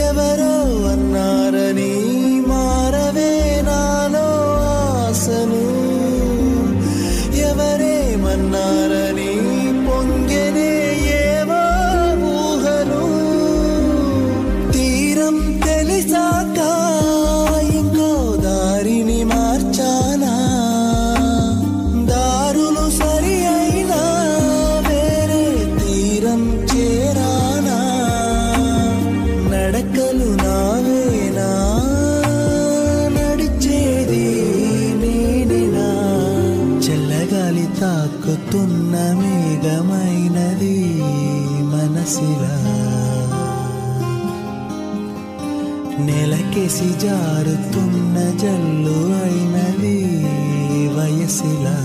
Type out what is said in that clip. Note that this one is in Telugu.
ఎవరో అన్నారని మారవే నాలో ఆశను, ఎవరేమన్నారని పొంగెనే ఏవో ఊహలు. తీరం తెలిసాక ఇంకో దారిని మార్చానా, దారులు సరి అయినా వేరే తీరం చేరానా. నడకలు నావేనా, నడిచేది నేనేనా. చల్లగాలి తాకుతున్న మేఘమైనది మనసిలా, నెలకేసి జారుతున్న జల్లు అయినది వయసిలా.